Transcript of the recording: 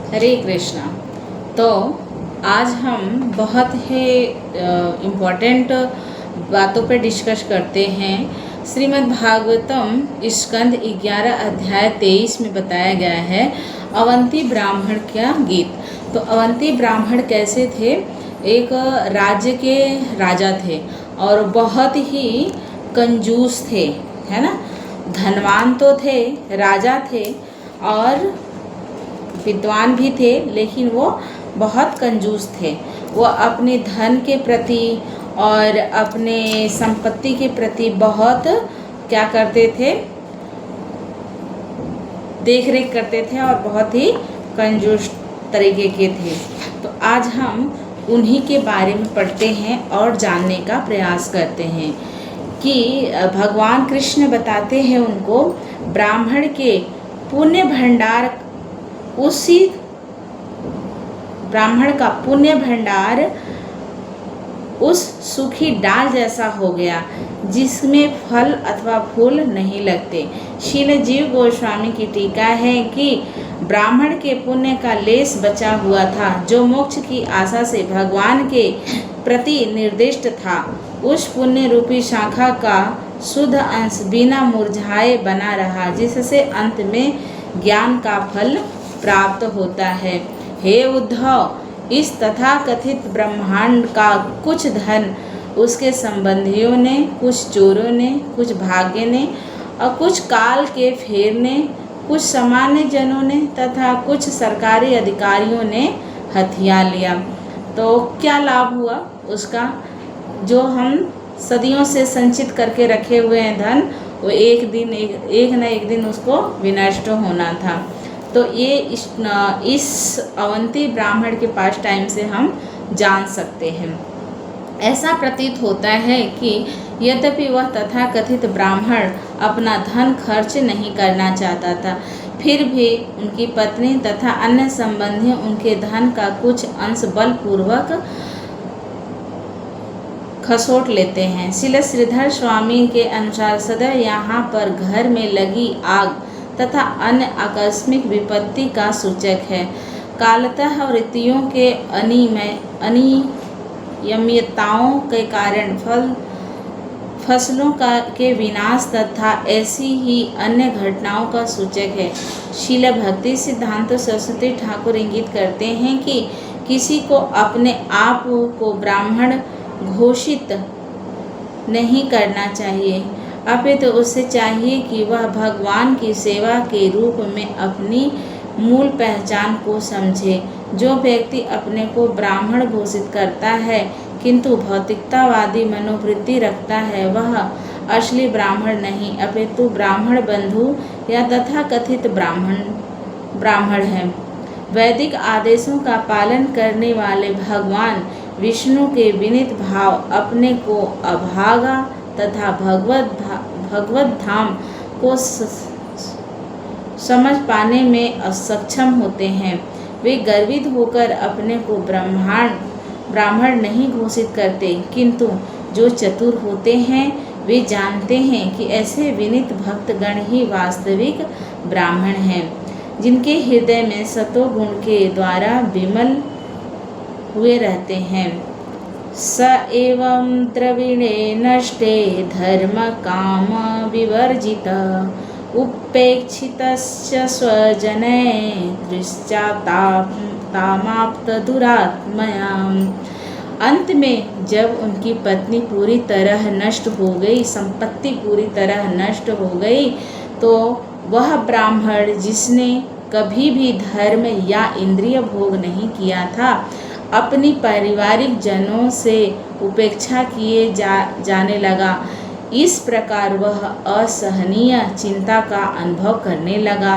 हरे कृष्णा। तो आज हम बहुत ही इम्पोर्टेंट बातों पे डिस्कस करते हैं। श्रीमद् भागवतम स्कंद 11 अध्याय 23 में बताया गया है अवंती ब्राह्मण का गीत। तो अवंती ब्राह्मण कैसे थे? एक राज्य के राजा थे और बहुत ही कंजूस थे, है ना। धनवान तो थे, राजा थे और विद्वान भी थे, लेकिन वो बहुत कंजूस थे। वो अपने धन के प्रति और अपने संपत्ति के प्रति बहुत क्या करते थे, देख रेख करते थे और बहुत ही कंजूस तरीके के थे। तो आज हम उन्हीं के बारे में पढ़ते हैं और जानने का प्रयास करते हैं कि भगवान कृष्ण बताते हैं उनको ब्राह्मण के पुण्य भंडार, उसी ब्राह्मण का पुण्य भंडार उस सूखी डाल जैसा हो गया जिसमें फल अथवा फूल नहीं लगते। श्रील जीव गोस्वामी की टीका है कि ब्राह्मण के पुण्य का लेस बचा हुआ था जो मोक्ष की आशा से भगवान के प्रति निर्दिष्ट था। उस पुण्य रूपी शाखा का शुद्ध अंश बिना मुरझाए बना रहा, जिससे अंत में ज्ञान का फल प्राप्त होता है। हे उद्धव, इस तथाकथित ब्रह्मांड का कुछ धन उसके संबंधियों ने, कुछ चोरों ने, कुछ भाग्य ने और कुछ काल के फेर ने, कुछ सामान्य जनों ने तथा कुछ सरकारी अधिकारियों ने हथिया लिया। तो क्या लाभ हुआ उसका? जो हम सदियों से संचित करके रखे हुए हैं धन, वो एक न एक दिन उसको विनष्ट होना था। तो ये इस अवंती ब्राह्मण के पास टाइम से हम जान सकते हैं। ऐसा प्रतीत होता है कि यद्यपि वह तथाकथित ब्राह्मण अपना धन खर्च नहीं करना चाहता था, फिर भी उनकी पत्नी तथा अन्य संबंधी उनके धन का कुछ अंश बलपूर्वक खसोट लेते हैं। श्रील श्रीधर स्वामी के अनुसार सदैव यहाँ पर घर में लगी आग तथा अन्य आकस्मिक विपत्ति का सूचक है। कालतः ऋतुओं के अनियमितताओं के कारण फसलों के विनाश तथा ऐसी ही अन्य घटनाओं का सूचक है। श्रील भक्ति सिद्धांत सरस्वती ठाकुर इंगित करते हैं कि किसी को अपने आप को ब्राह्मण घोषित नहीं करना चाहिए, अपितु उसे चाहिए कि वह भगवान की सेवा के रूप में अपनी मूल पहचान को समझे। जो व्यक्ति अपने को ब्राह्मण घोषित करता है किंतु भौतिकतावादी मनोवृत्ति रखता है, वह असली ब्राह्मण नहीं अपितु ब्राह्मण बंधु या तथाकथित ब्राह्मण है। वैदिक आदेशों का पालन करने वाले भगवान विष्णु के विनीत भाव अपने को अभागा तथा भगवत धाम को समझ पाने में असक्षम होते हैं। वे गर्वित होकर अपने को ब्राह्मण नहीं घोषित करते, किंतु जो चतुर होते हैं वे जानते हैं कि ऐसे विनीत भक्तगण ही वास्तविक ब्राह्मण हैं, जिनके हृदय में सतोगुण के द्वारा विमल हुए रहते हैं। स एवं द्रविणे नष्टे धर्म काम विवर्जित उपेक्षितस्य स्वजने दृश्चातामाप्त दुरात्मया। अंत में जब उनकी पत्नी पूरी तरह नष्ट हो गई, संपत्ति पूरी तरह नष्ट हो गई, तो वह ब्राह्मण जिसने कभी भी धर्म या इंद्रिय भोग नहीं किया था, अपनी पारिवारिक जनों से उपेक्षा किए जाने लगा। इस प्रकार वह असहनीय चिंता का अनुभव करने लगा।